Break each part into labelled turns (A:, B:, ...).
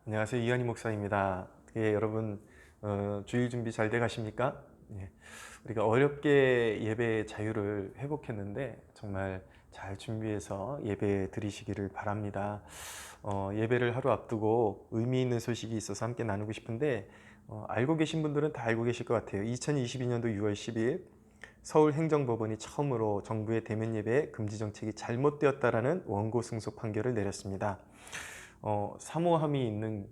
A: 안녕하세요. 이한희 목사입니다. 여러분 주일 준비 잘 돼 가십니까? 예, 우리가 어렵게 예배의 자유를 회복했는데 정말 잘 준비해서 예배 드리시기를 바랍니다. 예배를 하루 앞두고 의미 있는 소식이 있어서 함께 나누고 싶은데 알고 계신 분들은 다 알고 계실 것 같아요. 2022년도 6월 10일 서울행정법원이 처음으로 정부의 대면 예배 금지 정책이 잘못되었다라는 원고 승소 판결을 내렸습니다. 사모함이 있는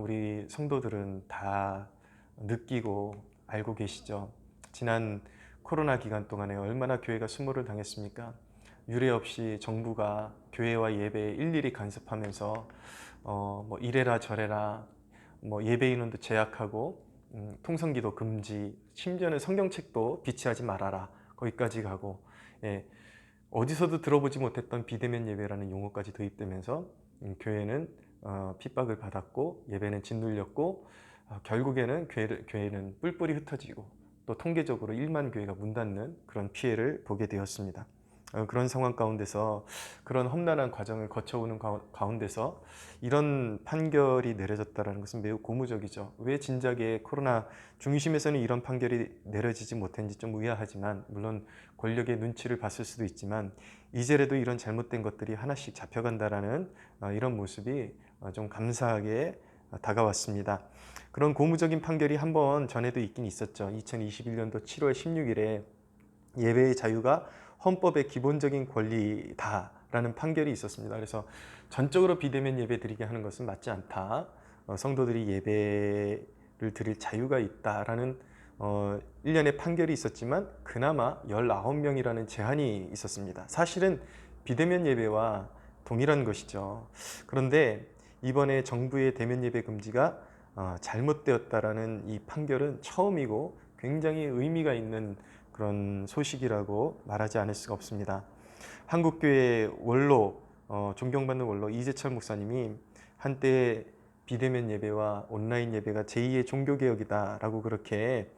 A: 우리 성도들은 다 느끼고 알고 계시죠. 지난 코로나 기간 동안에 얼마나 교회가 수모를 당했습니까? 유례 없이 정부가 교회와 예배에 일일이 간섭하면서 뭐 이래라 저래라 뭐 예배 인원도 제약하고 통성기도 금지, 심지어는 성경책도 비치하지 말아라 거기까지 가고, 예, 어디서도 들어보지 못했던 비대면 예배라는 용어까지 도입되면서 교회는 핍박을 받았고 예배는 짓눌렸고, 결국에는 교회는 뿔뿔이 흩어지고 또 통계적으로 1만 교회가 문 닫는 그런 피해를 보게 되었습니다. 그런 상황 가운데서, 그런 험난한 과정을 거쳐오는 가운데서 이런 판결이 내려졌다는 것은 매우 고무적이죠. 왜 진작에 코로나 중심에서는 이런 판결이 내려지지 못했는지 좀 의아하지만, 물론 권력의 눈치를 봤을 수도 있지만 이제라도 이런 잘못된 것들이 하나씩 잡혀간다라는 이런 모습이 좀 감사하게 다가왔습니다. 그런 고무적인 판결이 한 번 전에도 있긴 있었죠. 2021년도 7월 16일에 예배의 자유가 헌법의 기본적인 권리다라는 판결이 있었습니다. 그래서 전적으로 비대면 예배 드리게 하는 것은 맞지 않다. 성도들이 예배를 드릴 자유가 있다라는 일련의 판결이 있었지만 그나마 19명이라는 제한이 있었습니다. 사실은 비대면 예배와 동일한 것이죠. 그런데 이번에 정부의 대면 예배 금지가 잘못되었다라는 이 판결은 처음이고 굉장히 의미가 있는 그런 소식이라고 말하지 않을 수가 없습니다. 한국교회 원로, 존경받는 원로 이재철 목사님이 한때 비대면 예배와 온라인 예배가 제2의 종교개혁이다라고 그렇게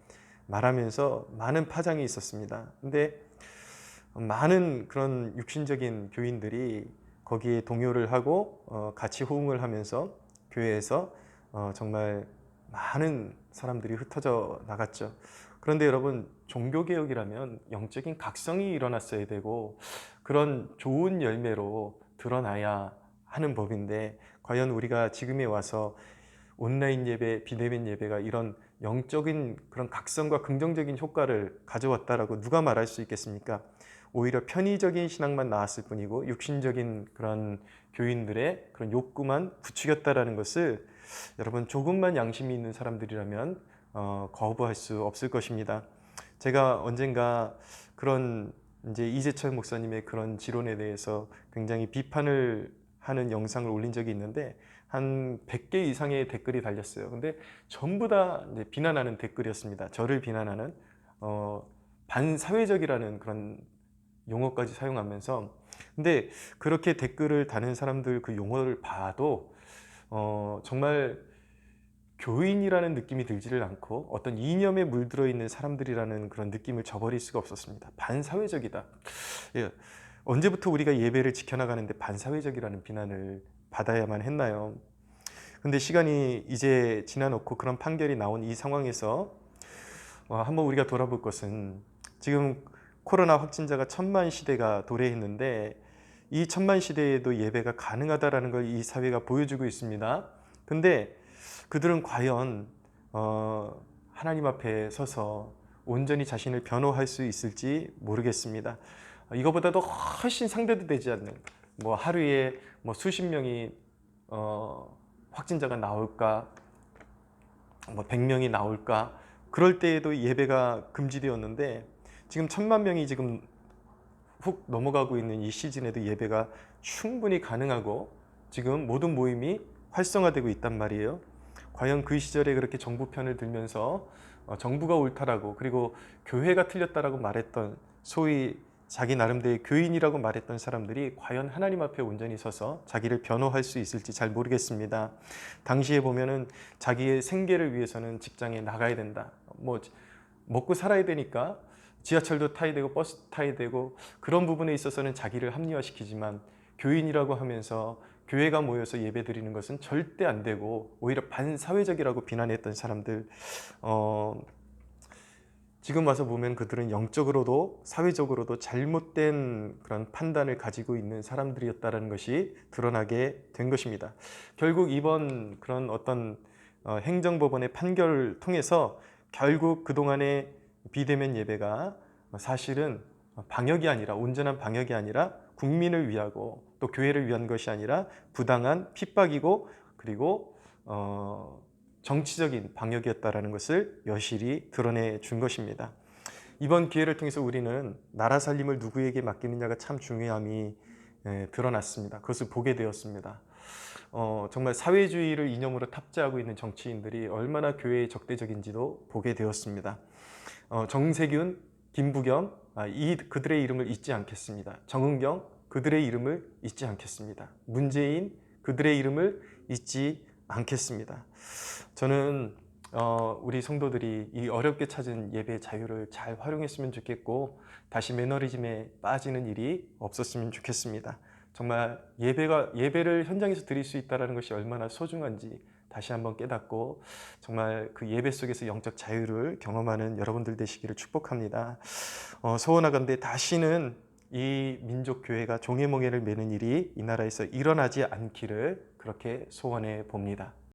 A: 말하면서 많은 파장이 있었습니다. 근데 많은 그런 육신적인 교인들이 거기에 동요를 하고 같이 호응을 하면서 교회에서 정말 많은 사람들이 흩어져 나갔죠. 그런데 여러분, 종교개혁이라면 영적인 각성이 일어났어야 되고 그런 좋은 열매로 드러나야 하는 법인데, 과연 우리가 지금에 와서 온라인 예배, 비대면 예배가 이런 영적인 그런 각성과 긍정적인 효과를 가져왔다라고 누가 말할 수 있겠습니까? 오히려 편의적인 신앙만 나왔을 뿐이고 육신적인 그런 교인들의 그런 욕구만 부추겼다라는 것을 여러분, 조금만 양심이 있는 사람들이라면 거부할 수 없을 것입니다. 제가 언젠가 그런 이제 이재철 목사님의 그런 지론에 대해서 굉장히 비판을 하는 영상을 올린 적이 있는데 한 100개 이상의 댓글이 달렸어요. 근데 전부 다 이제 비난하는 댓글이었습니다. 저를 비난하는 반사회적이라는 그런 용어까지 사용하면서. 근데 그렇게 댓글을 다는 사람들 그 용어를 봐도 정말 교인이라는 느낌이 들지를 않고 어떤 이념에 물들어 있는 사람들이라는 그런 느낌을 저버릴 수가 없었습니다. 반사회적이다. 예, 언제부터 우리가 예배를 지켜나가는데 반사회적이라는 비난을 받아야만 했나요? 근데 시간이 이제 지나놓고 그런 판결이 나온 이 상황에서 한번 우리가 돌아볼 것은, 지금 코로나 확진자가 1000만 시대가 도래했는데 이 1000만 시대에도 예배가 가능하다라는 걸 이 사회가 보여주고 있습니다. 근데 그들은 과연 하나님 앞에 서서 온전히 자신을 변호할 수 있을지 모르겠습니다. 이거보다도 훨씬 상대도 되지 않는, 뭐 하루에 뭐 수십 명이 확진자가 나올까, 뭐 100명이 나올까, 그럴 때에도 예배가 금지되었는데 지금 1000만 명이 지금 훅 넘어가고 있는 이 시즌에도 예배가 충분히 가능하고 지금 모든 모임이 활성화되고 있단 말이에요. 과연 그 시절에 그렇게 정부 편을 들면서 정부가 옳다라고, 그리고 교회가 틀렸다라고 말했던, 소위 자기 나름대로의 교인이라고 말했던 사람들이 과연 하나님 앞에 온전히 서서 자기를 변호할 수 있을지 잘 모르겠습니다. 당시에 보면은 자기의 생계를 위해서는 직장에 나가야 된다, 뭐 먹고 살아야 되니까 지하철도 타야 되고 버스 타야 되고, 그런 부분에 있어서는 자기를 합리화시키지만 교인이라고 하면서 교회가 모여서 예배 드리는 것은 절대 안 되고 오히려 반사회적이라고 비난했던 사람들, 지금 와서 보면 그들은 영적으로도 사회적으로도 잘못된 그런 판단을 가지고 있는 사람들이었다는 것이 드러나게 된 것입니다. 결국 이번 그런 어떤 행정법원의 판결을 통해서 결국 그동안의 비대면 예배가 사실은 방역이 아니라, 온전한 방역이 아니라 국민을 위하고 또 교회를 위한 것이 아니라 부당한 핍박이고, 그리고 정치적인 방역이었다라는 것을 여실히 드러내 준 것입니다. 이번 기회를 통해서 우리는 나라 살림을 누구에게 맡기느냐가 참 중요함이 드러났습니다. 그것을 보게 되었습니다. 정말 사회주의를 이념으로 탑재하고 있는 정치인들이 얼마나 교회에 적대적인지도 보게 되었습니다. 정세균, 김부겸, 그들의 이름을 잊지 않겠습니다. 정은경, 그들의 이름을 잊지 않겠습니다. 문재인, 그들의 이름을 잊지 않겠습니다. 저는 우리 성도들이 이 어렵게 찾은 예배 자유를 잘 활용했으면 좋겠고, 다시 매너리즘에 빠지는 일이 없었으면 좋겠습니다. 정말 예배를 현장에서 드릴 수 있다는 것이 얼마나 소중한지 다시 한번 깨닫고, 정말 그 예배 속에서 영적 자유를 경험하는 여러분들 되시기를 축복합니다. 소원하건대 다시는 이 민족교회가 종의 멍에를 매는 일이 이 나라에서 일어나지 않기를 그렇게 소원해 봅니다.